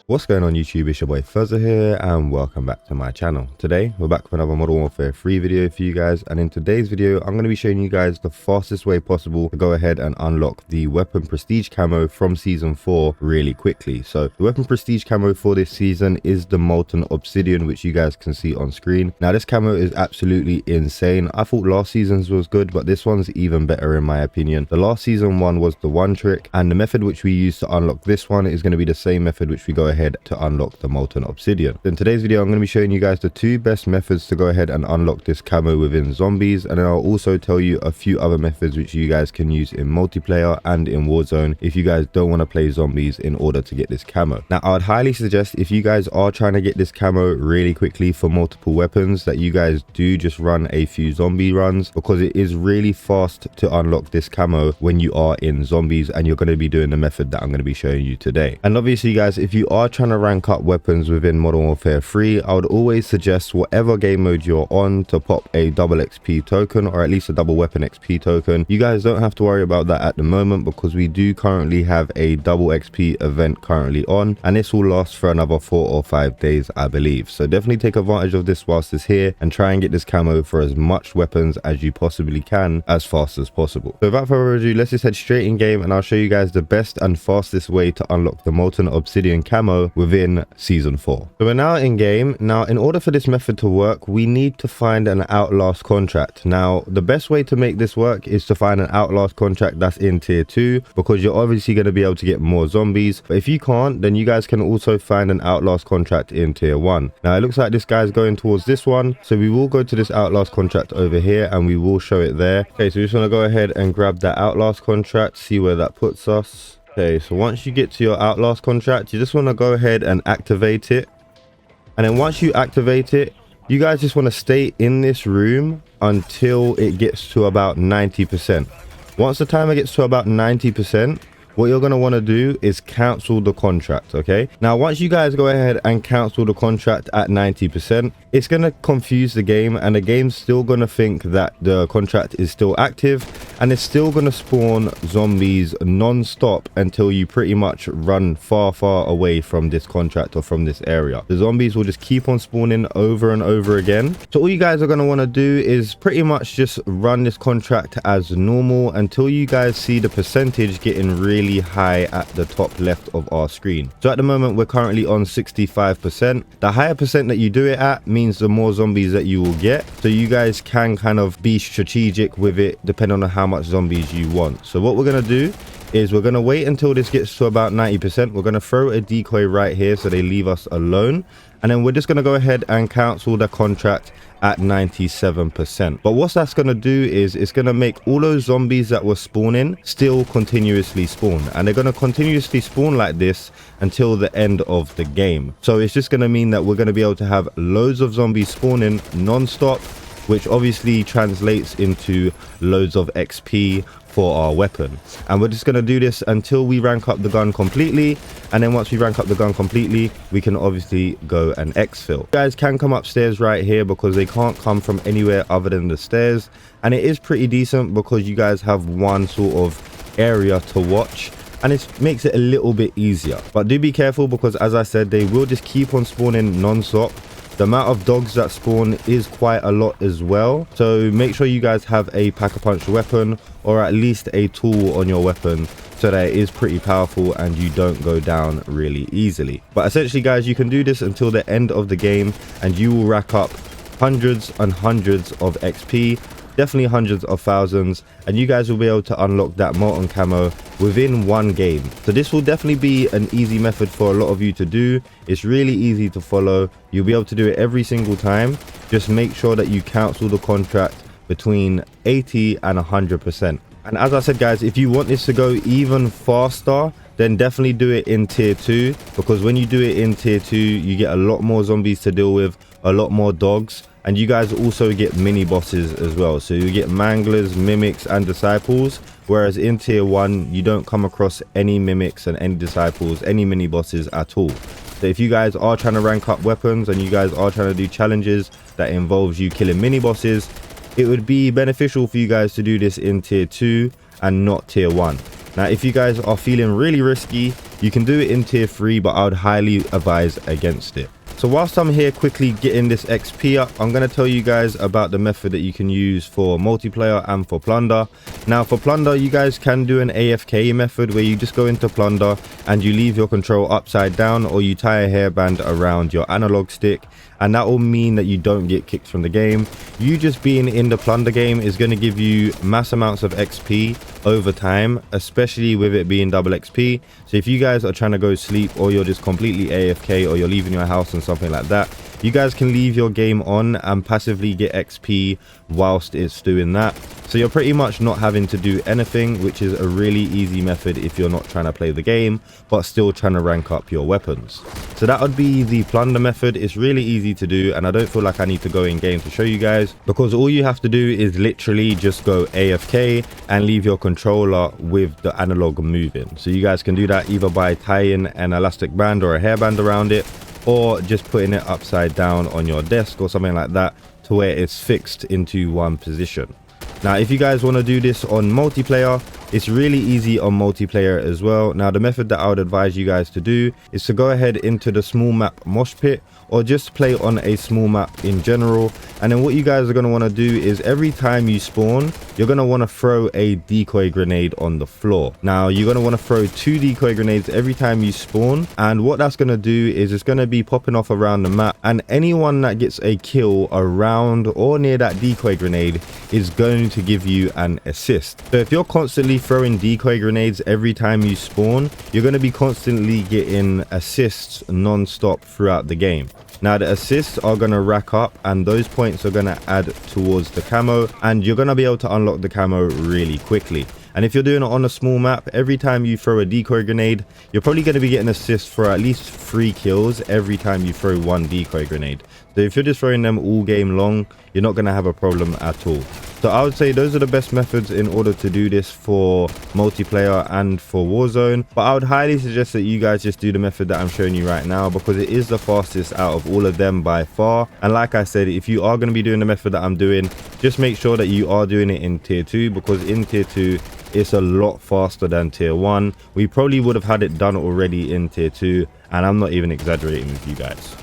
What's going on YouTube, it's your boy Phurzaah here and welcome back to my channel. Today we're back with another Modern Warfare 3 video for you guys, and in today's video I'm going to be showing you guys the fastest way possible to go ahead and unlock the weapon prestige camo from season 4 really quickly. So the weapon prestige camo for this season is the Molten Obsidian, which you guys can see on screen. Now this camo is absolutely insane. I thought last season's was good, but this one's even better in my opinion. The last season one was the one trick, and the method which we use to unlock this one is going to be the same method which we go ahead to unlock the Molten Obsidian. In today's video I'm going to be showing you guys the two best methods to go ahead and unlock this camo within zombies, and then I'll also tell you a few other methods which you guys can use in multiplayer and in Warzone if you guys don't want to play zombies in order to get this camo. Now I would highly suggest, if you guys are trying to get this camo really quickly for multiple weapons, that you guys do just run a few zombie runs, because it is really fast to unlock this camo when you are in zombies, and you're going to be doing the method that I'm going to be showing you today. And obviously guys, if you are trying to rank up weapons within Modern Warfare 3, I would always suggest whatever game mode you're on to pop a double XP token, or at least a double weapon XP token. You guys don't have to worry about that at the moment, because we do currently have a double XP event currently on, and this will last for another 4 or 5 days I believe. So definitely take advantage of this whilst it's here and try and get this camo for as much weapons as you possibly can as fast as possible. So without further ado, let's just head straight in game and I'll show you guys the best and fastest way to unlock the Molten Obsidian camo within season 4. So we're now in game. Now in order for this method to work, we need to find an outlast contract. Now the best way to make this work is to find an outlast contract that's in tier 2, because you're obviously going to be able to get more zombies. But if you can't, then you guys can also find an outlast contract in tier 1. Now it looks like this guy's going towards this one, so we will go to this outlast contract over here and we will show it there. Okay, so we just want to go ahead and grab that outlast contract, see where that puts us. Okay, so once you get to your outlast contract, you just want to go ahead and activate it. And then once you activate it, you guys just want to stay in this room until it gets to about 90%. Once the timer gets to about 90%, what you're going to want to do is cancel the contract. Okay, now once you guys go ahead and cancel the contract at 90%, it's going to confuse the game, and the game's still going to think that the contract is still active, and it's still going to spawn zombies non-stop until you pretty much run far away from this contract or from this area. The zombies will just keep on spawning over and over again. So all you guys are going to want to do is pretty much just run this contract as normal until you guys see the percentage getting really high at the top left of our screen. So at the moment we're currently on 65%. The higher percent that you do it at means the more zombies that you will get, so you guys can kind of be strategic with it depending on how much zombies you want. So what we're going to do is we're going to wait until this gets to about 90%. We're going to throw a decoy right here so they leave us alone, and then we're just going to go ahead and cancel the contract at 97%. But what that's going to do is it's going to make all those zombies that were spawning still continuously spawn, and they're going to continuously spawn like this until the end of the game. So it's just going to mean that we're going to be able to have loads of zombies spawning non-stop, which obviously translates into loads of XP for our weapon. And we're just going to do this until we rank up the gun completely, and then once we rank up the gun completely, we can obviously go and exfil. You guys can come upstairs right here because they can't come from anywhere other than the stairs, and it is pretty decent because you guys have one sort of area to watch, and it makes it a little bit easier. But do be careful, because as I said, they will just keep on spawning non-stop. The amount of dogs that spawn is quite a lot as well, so make sure you guys have a pack-a-punch weapon, or at least a tool on your weapon, so that it is pretty powerful and you don't go down really easily. But essentially guys, you can do this until the end of the game and you will rack up hundreds and hundreds of XP, definitely hundreds of thousands, and you guys will be able to unlock that molten camo within one game. So this will definitely be an easy method for a lot of you to do. It's really easy to follow. You'll be able to do it every single time. Just make sure that you cancel the contract between 80 and 100%. And as I said guys, if you want this to go even faster, then definitely do it in tier 2, because when you do it in tier 2, you get a lot more zombies to deal with, a lot more dogs, and you guys also get mini bosses as well. So you get manglers, mimics and disciples, whereas in tier 1 you don't come across any mimics and any disciples, any mini bosses at all. So if you guys are trying to rank up weapons and you guys are trying to do challenges that involves you killing mini bosses, it would be beneficial for you guys to do this in tier 2 and not tier 1. Now if you guys are feeling really risky, You can do it in tier 3, but I would highly advise against it. So whilst I'm here quickly getting this XP up, I'm going to tell you guys about the method that you can use for multiplayer and for Plunder. Now for Plunder, you guys can do an AFK method where you just go into Plunder and you leave your control upside down, or you tie a hairband around your analog stick, and that will mean that you don't get kicked from the game. You just being in the Plunder game is going to give you mass amounts of XP over time, especially with it being double XP. So if you guys are trying to go sleep, or you're just completely AFK, or you're leaving your house and something like that, you guys can leave your game on and passively get XP whilst it's doing that. So you're pretty much not having to do anything, which is a really easy method if you're not trying to play the game but still trying to rank up your weapons. So that would be the Plunder method. It's really easy to do, and I don't feel like I need to go in game to show you guys, because all you have to do is literally just go AFK and leave your controller with the analog moving. So you guys can do that either by tying an elastic band or a hairband around it, or just putting it upside down on your desk or something like that to where it's fixed into one position. Now if you guys want to do this on multiplayer, it's really easy on multiplayer as well. Now the method that I would advise you guys to do is to go ahead into the small map mosh pit, or just play on a small map in general. And then what you guys are going to want to do is every time you spawn, you're going to want to throw a decoy grenade on the floor. Now you're going to want to throw 2 decoy grenades every time you spawn, and what that's going to do is it's going to be popping off around the map, and anyone that gets a kill around or near that decoy grenade is going to give you an assist. So if you're constantly throwing decoy grenades every time you spawn, you're going to be constantly getting assists non-stop throughout the game. Now the assists are going to rack up, and those points are going to add towards the camo, and you're going to be able to unlock the camo really quickly. And if you're doing it on a small map, every time you throw a decoy grenade, you're probably going to be getting assists for at least 3 kills every time you throw 1 decoy grenade. So if you're just throwing them all game long, you're not going to have a problem at all. So I would say those are the best methods in order to do this for multiplayer and for Warzone. But I would highly suggest that you guys just do the method that I'm showing you right now, because it is the fastest out of all of them by far. And like I said, if you are going to be doing the method that I'm doing, just make sure that you are doing it in tier 2, because in tier 2 it's a lot faster than tier 1. We probably would have had it done already in tier 2, and I'm not even exaggerating with you guys.